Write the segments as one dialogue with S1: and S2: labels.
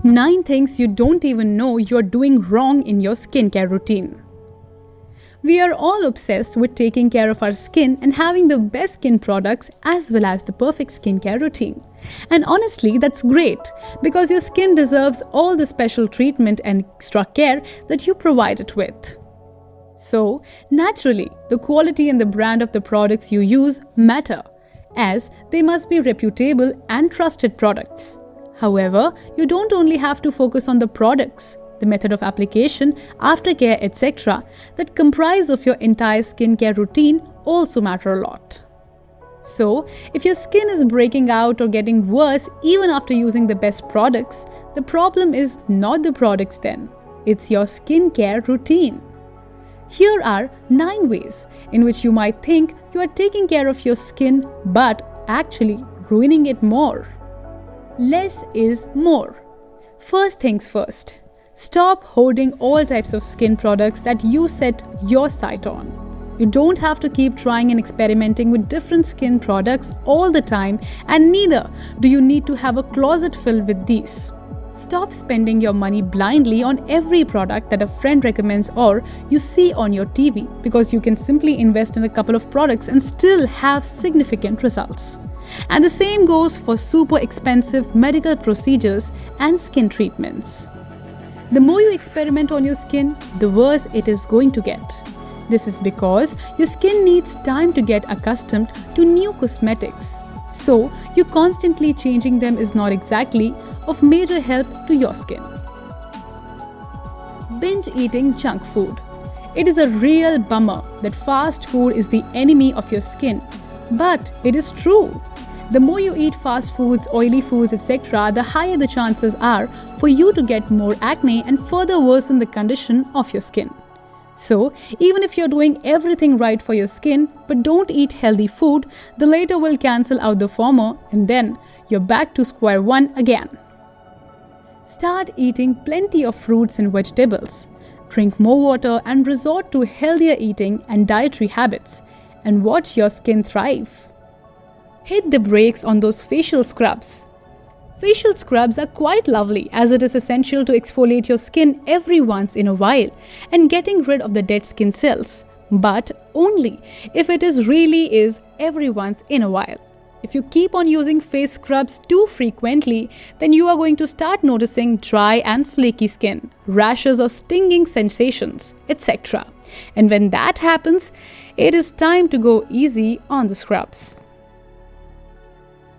S1: 9 things you don't even know you're doing wrong in your skincare routine. We are all obsessed with taking care of our skin and having the best skin products as well as the perfect skincare routine. And honestly, that's great because your skin deserves all the special treatment and extra care that you provide it with. So, naturally, the quality and the brand of the products you use matter, as they must be reputable and trusted products. However, you don't only have to focus on the products. The method of application, aftercare, etc. that comprise of your entire skincare routine also matter a lot. So, if your skin is breaking out or getting worse even after using the best products, the problem is not the products then. It's your skincare routine. Here are 9 ways in which you might think you are taking care of your skin but actually ruining it more. Less is more. First things first. Stop hoarding all types of skin products that you set your sight on. You don't have to keep trying and experimenting with different skin products all the time, and neither do you need to have a closet filled with these. Stop spending your money blindly on every product that a friend recommends or you see on your TV, because you can simply invest in a couple of products and still have significant results. And the same goes for super expensive medical procedures and skin treatments. The more you experiment on your skin, the worse it is going to get. This is because your skin needs time to get accustomed to new cosmetics. So, you constantly changing them is not exactly of major help to your skin. Binge eating junk food. It is a real bummer that fast food is the enemy of your skin, but it is true. The more you eat fast foods, oily foods, etc., the higher the chances are for you to get more acne and further worsen the condition of your skin. So, even if you're doing everything right for your skin but don't eat healthy food, the latter will cancel out the former and then you're back to square one again. Start eating plenty of fruits and vegetables. Drink more water and resort to healthier eating and dietary habits, and watch your skin thrive. Hit the brakes on those facial scrubs. Facial scrubs are quite lovely as it is essential to exfoliate your skin every once in a while and getting rid of the dead skin cells, but only if it really is every once in a while. If you keep on using face scrubs too frequently, then you are going to start noticing dry and flaky skin, rashes or stinging sensations, etc. And when that happens, it is time to go easy on the scrubs.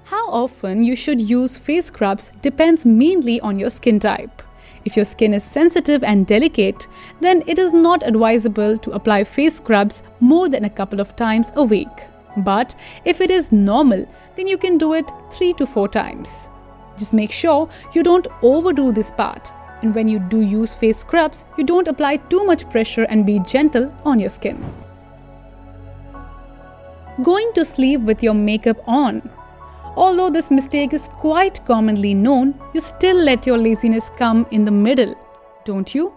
S1: How often you should use face scrubs depends mainly on your skin type. If your skin is sensitive and delicate, then it is not advisable to apply face scrubs more than a couple of times a week. But if it is normal, then you can do it 3 to 4 times. Just make sure you don't overdo this part. And when you do use face scrubs, you don't apply too much pressure and be gentle on your skin. Going to sleep with your makeup on. Although this mistake is quite commonly known, you still let your laziness come in the middle, don't you?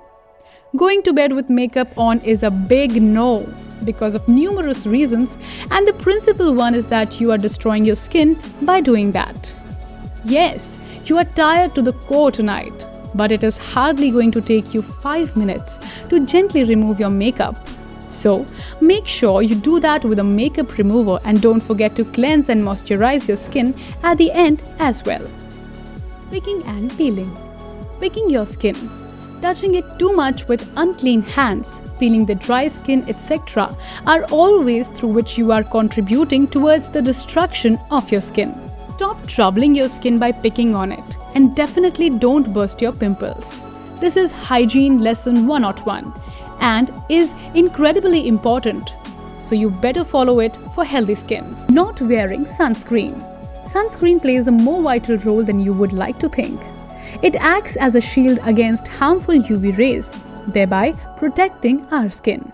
S1: Going to bed with makeup on is a big no because of numerous reasons, and the principal one is that you are destroying your skin by doing that. Yes, you are tired to the core tonight, but it is hardly going to take you 5 minutes to gently remove your makeup. So, make sure you do that with a makeup remover and don't forget to cleanse and moisturize your skin at the end as well. Picking and peeling. Picking your skin. Touching it too much with unclean hands, peeling the dry skin, etc. are all ways through which you are contributing towards the destruction of your skin. Stop troubling your skin by picking on it, and definitely don't burst your pimples. This is hygiene lesson 101. And is incredibly important, so you better follow it for healthy skin. Not wearing sunscreen. Sunscreen plays a more vital role than you would like to think. It acts as a shield against harmful UV rays, thereby protecting our skin.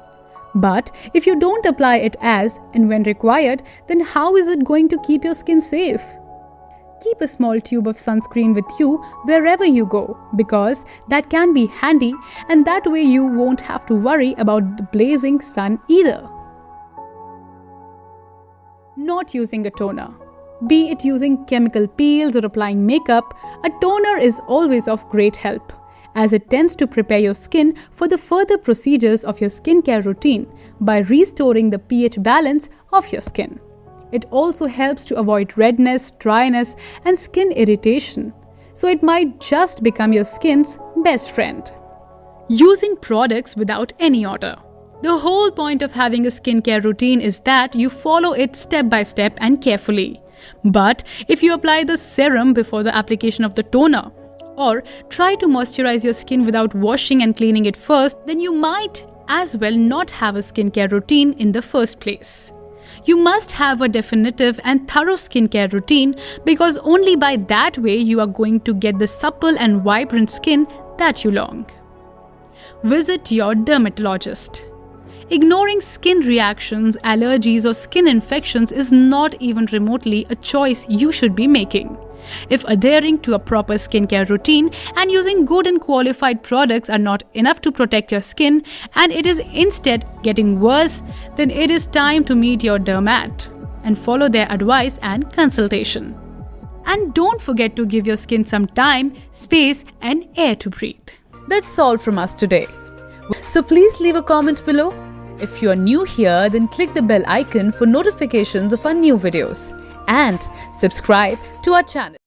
S1: But if you don't apply it as and when required, then how is it going to keep your skin safe? Keep a small tube of sunscreen with you wherever you go, because that can be handy, and that way you won't have to worry about the blazing sun either. Not using a toner. Be it using chemical peels or applying makeup, a toner is always of great help, as it tends to prepare your skin for the further procedures of your skincare routine by restoring the pH balance of your skin. It also helps to avoid redness, dryness, and skin irritation, so it might just become your skin's best friend. Using products without any order. The whole point of having a skincare routine is that you follow it step by step and carefully. But if you apply the serum before the application of the toner, or try to moisturize your skin without washing and cleaning it first, then you might as well not have a skincare routine in the first place. You must have a definitive and thorough skincare routine, because only by that way you are going to get the supple and vibrant skin that you long. Visit your dermatologist. Ignoring skin reactions, allergies, or skin infections is not even remotely a choice you should be making. If adhering to a proper skincare routine and using good and qualified products are not enough to protect your skin, and it is instead getting worse, then it is time to meet your dermat and follow their advice and consultation. And don't forget to give your skin some time, space, and air to breathe. That's all from us today. So please leave a comment below. If you are new here, then click the bell icon for notifications of our new videos and subscribe to our channel.